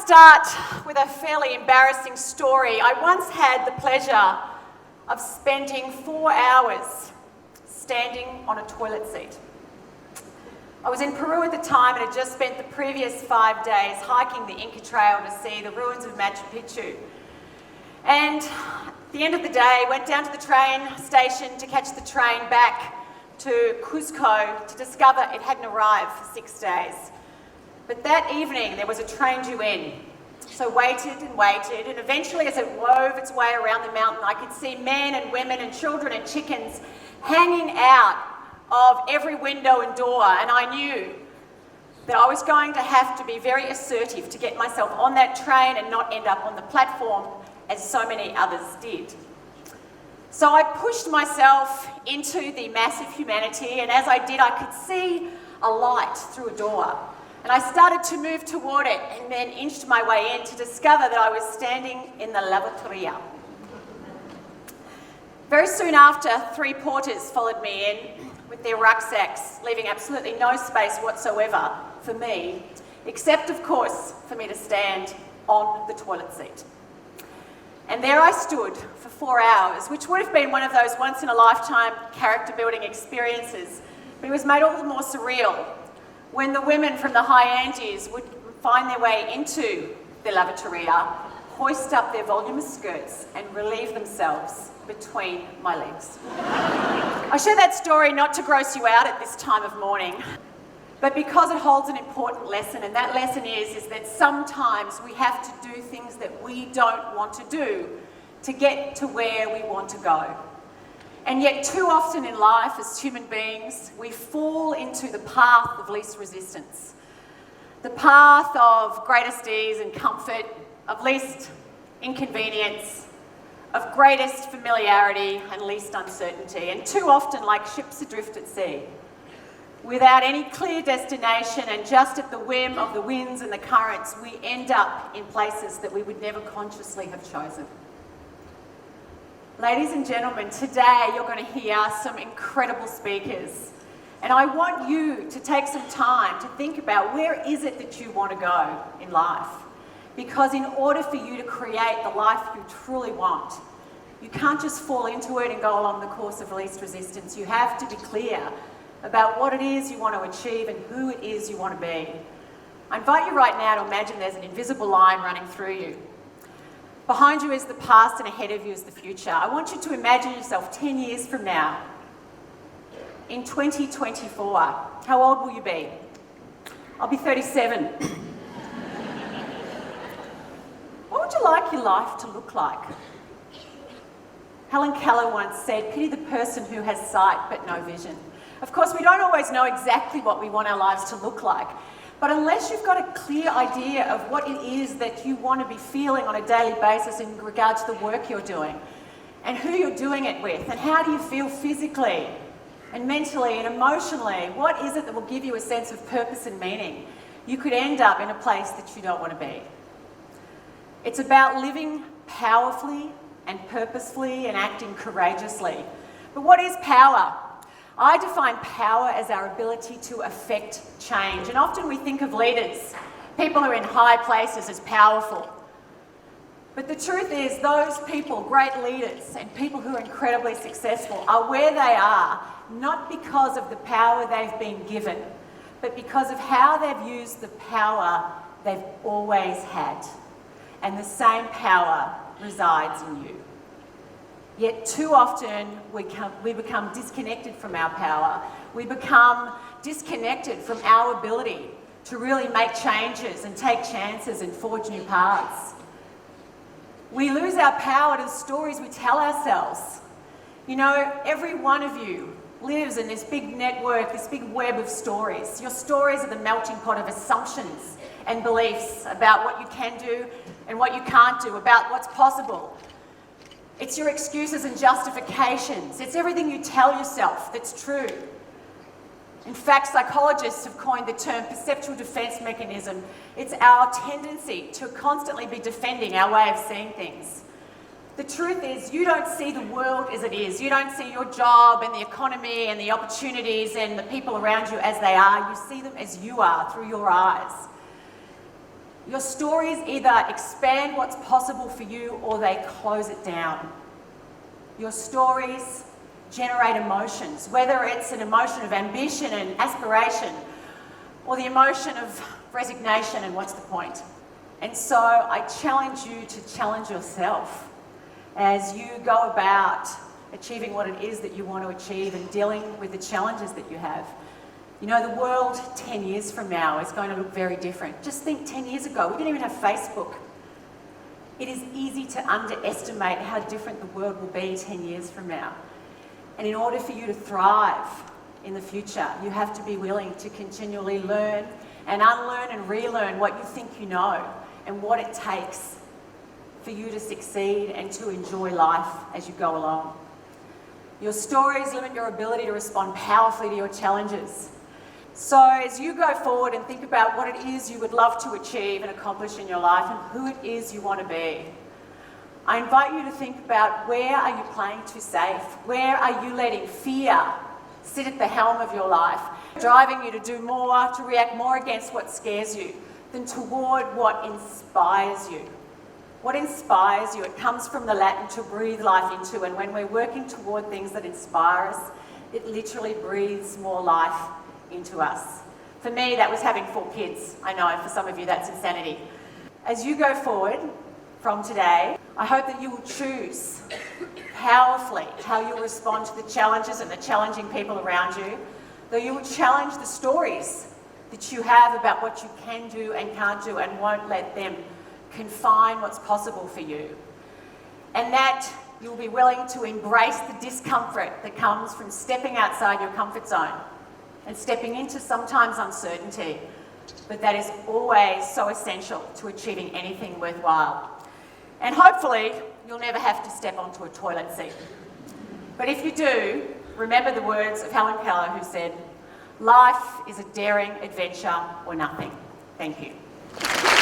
start with a fairly embarrassing story. I once had the pleasure of spending 4 hours standing on a toilet seat. I was in Peru at the time and had just spent the previous 5 days hiking the Inca Trail to see the ruins of Machu Picchu. And at the end of the day, went down to the train station to catch the train back to Cusco to discover it hadn't arrived for 6 days. But that evening there was a train due in. So waited, and eventually as it wove its way around the mountain, I could see men and women and children and chickens hanging out of every window and door, and I knew that I was going to have to be very assertive to get myself on that train and not end up on the platform as so many others did. So I pushed myself into the massive humanity, and as I did, I could see a light through a door. And I started to move toward it and then inched my way in to discover that I was standing in the lavatoria. Very soon after, 3 porters followed me in with their rucksacks, leaving absolutely no space whatsoever for me, except of course for me to stand on the toilet seat. And there I stood for 4 hours, which would have been one of those once-in-a-lifetime character-building experiences, but it was made all the more surreal when the women from the high Andes would find their way into the lavatoria, hoist up their voluminous skirts and relieve themselves between my legs. I share that story not to gross you out at this time of morning, but because it holds an important lesson, and that lesson is that sometimes we have to do things that we don't want to do to get to where we want to go. And yet too often in life as human beings, we fall into the path of least resistance, the path of greatest ease and comfort, of least inconvenience, of greatest familiarity and least uncertainty, and too often like ships adrift at sea, without any clear destination and just at the whim of the winds and the currents, we end up in places that we would never consciously have chosen. Ladies and gentlemen, today you're going to hear some incredible speakers, and I want you to take some time to think about where is it that you want to go in life. Because in order for you to create the life you truly want, you can't just fall into it and go along the course of least resistance. You have to be clear about what it is you want to achieve and who it is you want to be. I invite you right now to imagine there's an invisible line running through you. Behind you is the past and ahead of you is the future. I want you to imagine yourself 10 years from now, in 2024. How old will you be? I'll be 37. What would you like your life to look like? Helen Keller once said, "Pity the person who has sight but no vision." Of course, we don't always know exactly what we want our lives to look like, but unless you've got a clear idea of what it is that you want to be feeling on a daily basis in regard to the work you're doing, and who you're doing it with, and how do you feel physically and mentally and emotionally, what is it that will give you a sense of purpose and meaning, you could end up in a place that you don't want to be. It's about living powerfully and purposefully and acting courageously. But what is power? I define power as our ability to affect change. And often we think of leaders, people who are in high places, as powerful. But the truth is, those people, great leaders and people who are incredibly successful, are where they are, not because of the power they've been given, but because of how they've used the power they've always had. And the same power resides in you. Yet too often we become disconnected from our power. We become disconnected from our ability to really make changes and take chances and forge new paths. We lose our power to the stories we tell ourselves. You know, every one of you lives in this big network, this big web of stories. Your stories are the melting pot of assumptions and beliefs about what you can do and what you can't do, about what's possible. It's your excuses and justifications. It's everything you tell yourself that's true. In fact, psychologists have coined the term perceptual defense mechanism. It's our tendency to constantly be defending our way of seeing things. The truth is, you don't see the world as it is. You don't see your job and the economy and the opportunities and the people around you as they are. You see them as you are, through your eyes. Your stories either expand what's possible for you or they close it down. Your stories generate emotions, whether it's an emotion of ambition and aspiration or the emotion of resignation and what's the point. And so I challenge you to challenge yourself as you go about achieving what it is that you want to achieve and dealing with the challenges that you have. You know, the world 10 years from now is going to look very different. Just think 10 years ago, we didn't even have Facebook. It is easy to underestimate how different the world will be 10 years from now. And in order for you to thrive in the future, you have to be willing to continually learn and unlearn and relearn what you think you know and what it takes for you to succeed and to enjoy life as you go along. Your stories limit your ability to respond powerfully to your challenges. So as you go forward and think about what it is you would love to achieve and accomplish in your life and who it is you want to be, I invite you to think about, where are you playing too safe? Where are you letting fear sit at the helm of your life, driving you to do more, to react more against what scares you than toward what inspires you? What inspires you? It comes from the Latin to breathe life into, and when we're working toward things that inspire us, it literally breathes more life into us. For me, that was having 4 kids. I know, for some of you, that's insanity. As you go forward from today, I hope that you will choose powerfully how you'll respond to the challenges and the challenging people around you, that you will challenge the stories that you have about what you can do and can't do and won't let them confine what's possible for you. And that you'll be willing to embrace the discomfort that comes from stepping outside your comfort zone and stepping into sometimes uncertainty, but that is always so essential to achieving anything worthwhile. And hopefully, you'll never have to step onto a toilet seat. But if you do, remember the words of Helen Keller, who said, "Life is a daring adventure or nothing." Thank you.